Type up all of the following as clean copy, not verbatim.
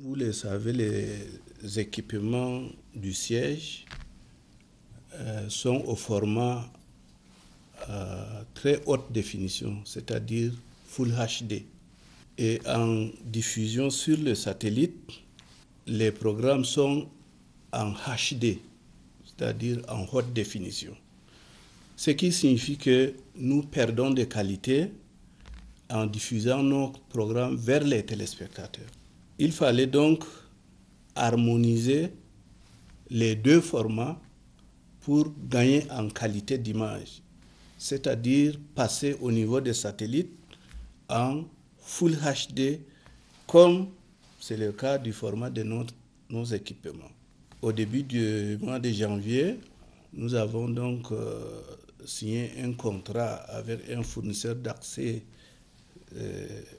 Vous le savez, les équipements du siège sont au format très haute définition, c'est-à-dire Full HD. Et en diffusion sur le satellite, les programmes sont en HD, c'est-à-dire en haute définition. Ce qui signifie que nous perdons de qualité en diffusant nos programmes vers les téléspectateurs. Il fallait donc harmoniser les deux formats pour gagner en qualité d'image, c'est-à-dire passer au niveau des satellites en Full HD, comme c'est le cas du format de nos équipements. Au début du mois de janvier, nous avons donc signé un contrat avec un fournisseur d'accès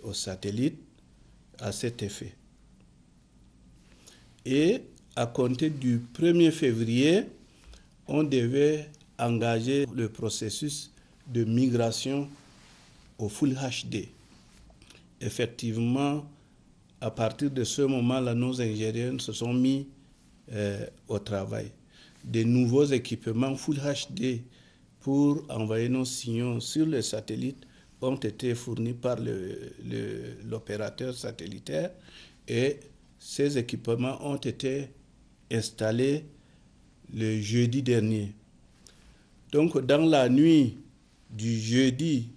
aux satellites à cet effet. Et à compter du 1er février, on devait engager le processus de migration au Full HD. Effectivement, à partir de ce moment-là, nos ingénieurs se sont mis au travail. Des nouveaux équipements Full HD pour envoyer nos signaux sur le satellite ont été fournis par l'opérateur satellitaire et ces équipements ont été installés le jeudi dernier. Donc, dans la nuit du jeudi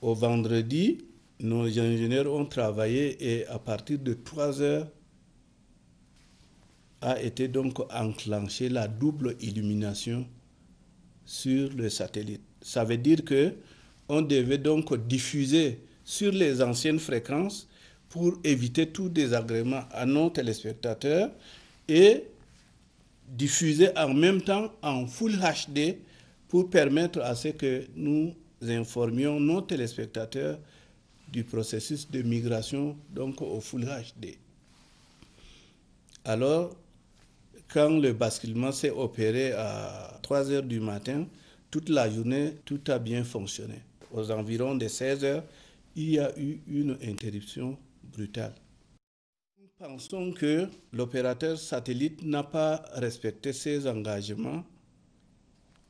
au vendredi, nos ingénieurs ont travaillé et à partir de 3 heures a été donc enclenchée la double illumination sur le satellite. Ça veut dire que on devait donc diffuser sur les anciennes fréquences pour éviter tout désagrément à nos téléspectateurs et diffuser en même temps en Full HD pour permettre à ce que nous informions nos téléspectateurs du processus de migration donc au Full HD. Alors, quand le basculement s'est opéré à 3 heures du matin, toute la journée, tout a bien fonctionné. Aux environs de 16 heures, il y a eu une interruption brutale. Nous pensons que l'opérateur satellite n'a pas respecté ses engagements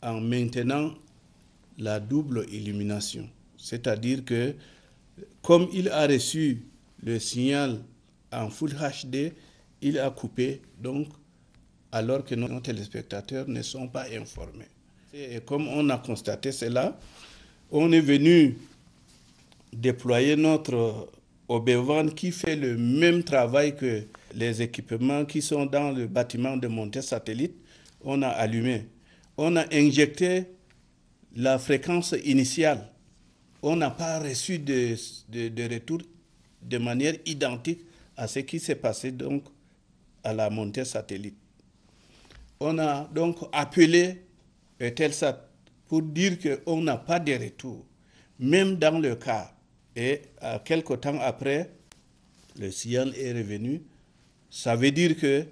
en maintenant la double illumination. C'est-à-dire que, comme il a reçu le signal en Full HD, il a coupé, donc, alors que nos téléspectateurs ne sont pas informés. Et comme on a constaté cela, on est venu déployer notre OBEVAN qui fait le même travail que les équipements qui sont dans le bâtiment de montée satellite. On a allumé. On a injecté la fréquence initiale. On n'a pas reçu de retour de manière identique à ce qui s'est passé donc à la montée satellite. On a donc appelé Eutelsat pour dire qu'on n'a pas de retour, même dans le cas. Et quelque temps après, le signal est revenu. Ça veut dire que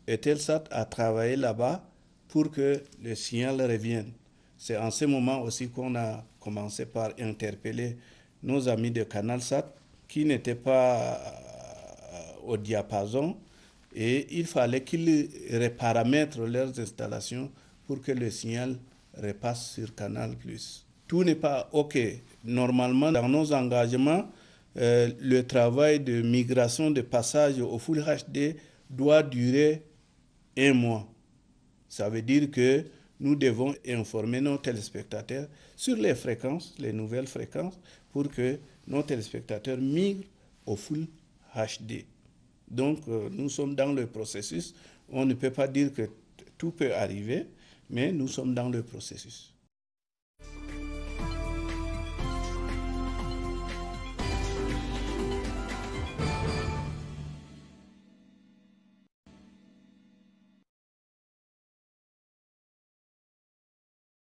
Eutelsat a travaillé là-bas pour que le signal revienne. C'est en ce moment aussi qu'on a commencé par interpeller nos amis de CanalSat qui n'étaient pas au diapason et il fallait qu'ils reparamètrent leurs installations pour que le signal repasse sur Canal+. Tout n'est pas OK. Normalement, dans nos engagements, le travail de migration, de passage au Full HD doit durer 1 mois. Ça veut dire que nous devons informer nos téléspectateurs sur les fréquences, les nouvelles fréquences, pour que nos téléspectateurs migrent au Full HD. Donc, nous sommes dans le processus. On ne peut pas dire que tout peut arriver, mais nous sommes dans le processus.